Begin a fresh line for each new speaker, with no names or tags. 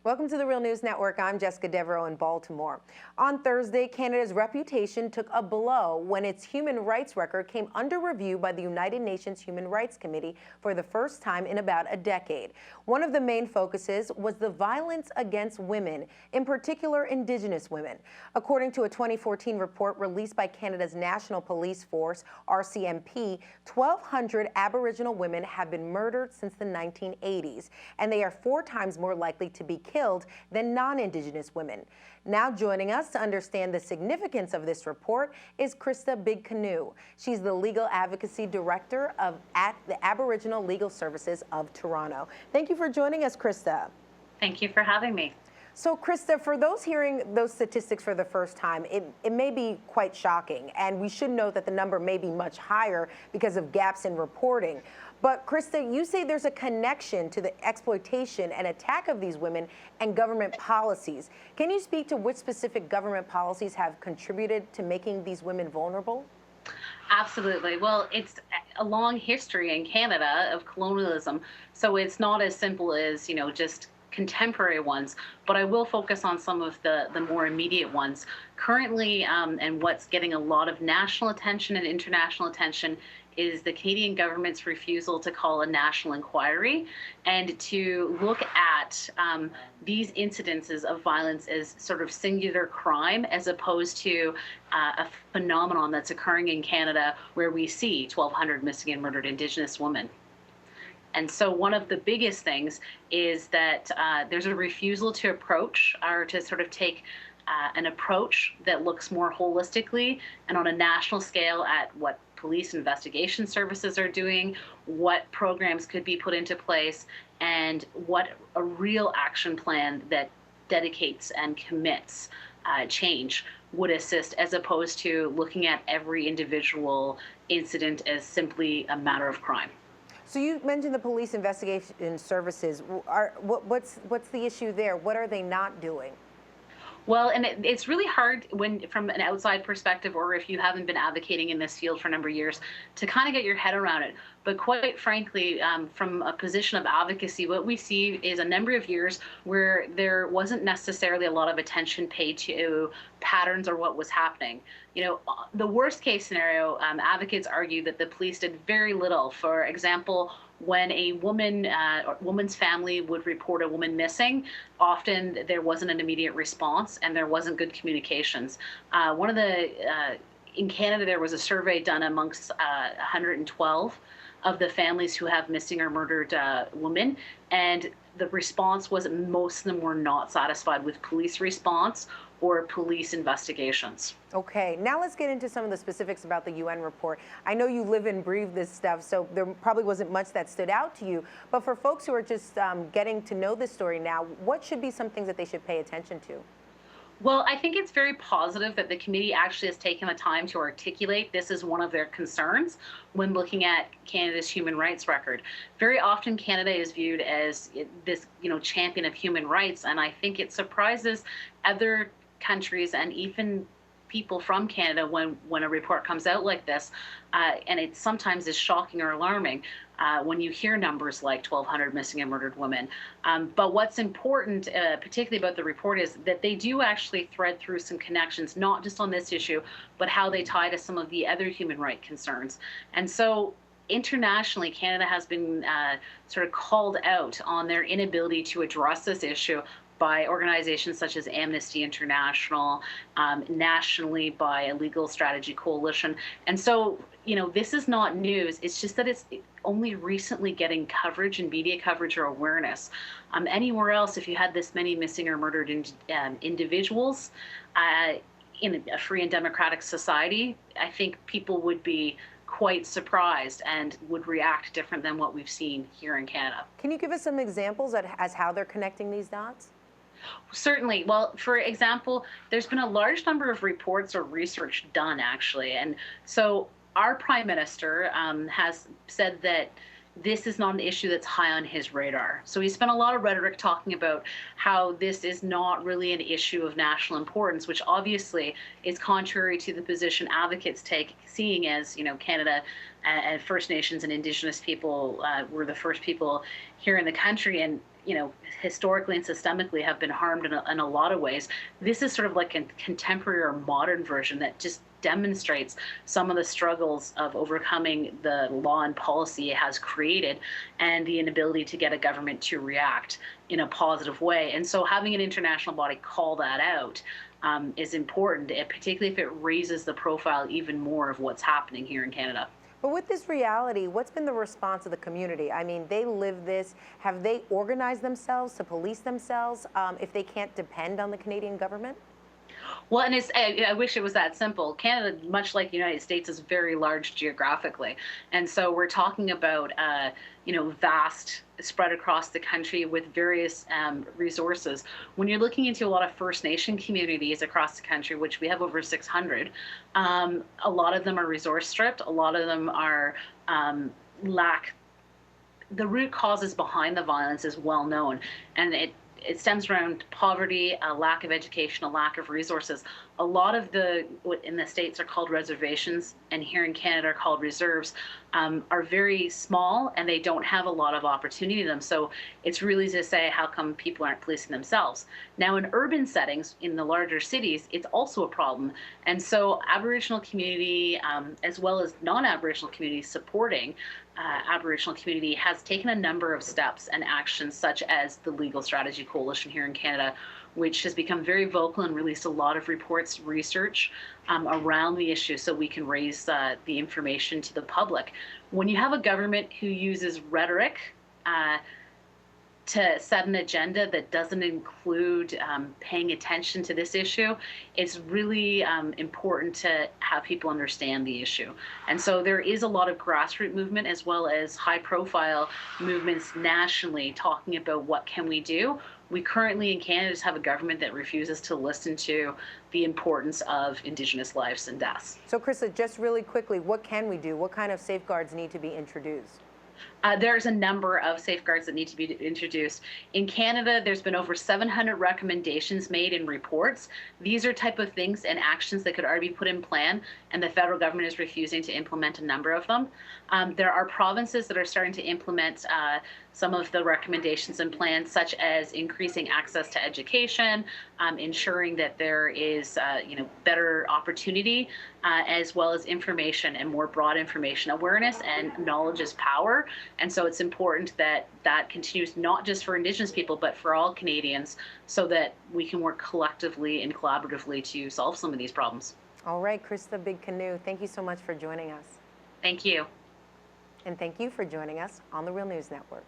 Welcome to the Real News Network. I'm Jessica Devereaux in Baltimore. On Thursday, Canada's reputation took a blow when its human rights record came under review by the United Nations Human Rights Committee for the first time in about a decade. One of the main focuses was the violence against women, in particular Indigenous women. According to a 2014 report released by Canada's National Police Force, RCMP, 1,200 Aboriginal women have been murdered since the 1980s, and they are 4 times more likely to be killed than non-Indigenous women. Now joining us to understand the significance of this report is Christa Canoe. She's the Legal Advocacy Director at the Aboriginal Legal Services of Toronto. Thank you for joining us, Christa.
Thank you for having me.
So, Christa, for those hearing those statistics for the first time, it may be quite shocking, and we should note that the number may be much higher because of gaps in reporting. But, Christa, you say there's a connection to the exploitation and attack of these women and government policies. Can you speak to which specific government policies have contributed to making these women vulnerable?
Absolutely. Well, it's a long history in Canada of colonialism, so it's not as simple as, just contemporary ones, but I will focus on some of the more immediate ones. Currently, and what's getting a lot of national attention and international attention is the Canadian government's refusal to call a national inquiry and to look at these incidences of violence as sort of singular crime as opposed to a phenomenon that's occurring in Canada where we see 1,200 missing and murdered Indigenous women. And so one of the biggest things is that there's a refusal to approach or to sort of take an approach that looks more holistically and on a national scale at what police investigation services are doing, what programs could be put into place, and what a real action plan that dedicates and commits change would assist, as opposed to looking at every individual incident as simply a matter of crime.
So you mentioned the police investigation services. What's the issue there? What are they not doing?
Well, and it's really hard from an outside perspective, or if you haven't been advocating in this field for a number of years, to kind of get your head around it. But quite frankly, from a position of advocacy, what we see is a number of years where there wasn't necessarily a lot of attention paid to patterns or what was happening. The worst case scenario, advocates argue that the police did very little. For example, when a woman's family would report a woman missing, often there wasn't an immediate response and there wasn't good communications. In Canada, there was a survey done amongst 112 of the families who have missing or murdered women, and the response was most of them were not satisfied with police response or police investigations.
Okay, now let's get into some of the specifics about the UN report. I know you live and breathe this stuff, so there probably wasn't much that stood out to you. But for folks who are just getting to know this story now, what should be some things that they should pay attention to?
Well, I think it's very positive that the committee actually has taken the time to articulate this as one of their concerns when looking at Canada's human rights record. Very often Canada is viewed as this, champion of human rights, and I think it surprises other countries and even people from Canada when a report comes out like this, and it sometimes is shocking or alarming when you hear numbers like 1,200 missing and murdered women. But what's important, particularly about the report, is that they do actually thread through some connections, not just on this issue, but how they tie to some of the other human rights concerns. And so internationally, Canada has been sort of called out on their inability to address this issue by organizations such as Amnesty International, nationally by a Legal Strategy Coalition. And so, this is not news. It's just that it's only recently getting coverage and media coverage or awareness. Anywhere else, if you had this many missing or murdered individuals in a free and democratic society, I think people would be quite surprised and would react different than what we've seen here in Canada.
Can you give us some examples as how they're connecting these dots?
Certainly. Well, for example, there's been a large number of reports or research done, actually. And so our Prime Minister has said that this is not an issue that's high on his radar. So he spent a lot of rhetoric talking about how this is not really an issue of national importance, which obviously is contrary to the position advocates take, seeing as, Canada and First Nations and Indigenous people were the first people here in the country, and historically and systemically have been harmed in a lot of ways. This is sort of like a contemporary or modern version that just demonstrates some of the struggles of overcoming the law and policy it has created and the inability to get a government to react in a positive way. And so having an international body call that out is important, particularly if it raises the profile even more of what's happening here in Canada.
But with this reality, what's been the response of the community? I mean, they live this. Have they organized themselves to police themselves if they can't depend on the Canadian government?
Well, and I wish it was that simple. Canada, much like the United States, is very large geographically. And so we're talking about, vast spread across the country with various resources. When you're looking into a lot of First Nation communities across the country, which we have over 600, a lot of them are resource stripped. A lot of them are the root causes behind the violence is well known, and it stems around poverty, a lack of education, a lack of resources. A lot of what in the States are called reservations, and here in Canada are called reserves, are very small, and they don't have a lot of opportunity to them. So it's really to say, how come people aren't policing themselves? Now, in urban settings, in the larger cities, it's also a problem. And so Aboriginal community, as well as non-Aboriginal communities supporting Aboriginal community, has taken a number of steps and actions, such as the Legal Strategy Coalition here in Canada, which has become very vocal and released a lot of reports, research around the issue, so we can raise the information to the public. When you have a government who uses rhetoric to set an agenda that doesn't include paying attention to this issue, it's really important to have people understand the issue. And so there is a lot of grassroots movement, as well as high profile movements nationally, talking about what can we do. We currently in Canada just have a government that refuses to listen to the importance of Indigenous lives and deaths.
So Christa, just really quickly, what can we do? What kind of safeguards need to be introduced?
There's a number of safeguards that need to be introduced. In Canada, there's been over 700 recommendations made in reports. These are type of things and actions that could already be put in plan, and the federal government is refusing to implement a number of them. There are provinces that are starting to implement some of the recommendations and plans, such as increasing access to education, ensuring that there is better opportunity, as well as information and more broad information. Awareness and knowledge is power. And so it's important that that continues, not just for Indigenous people, but for all Canadians, so that we can work collectively and collaboratively to solve some of these problems.
All right, Christa Big Canoe, thank you so much for joining us.
Thank you.
And thank you for joining us on the Real News Network.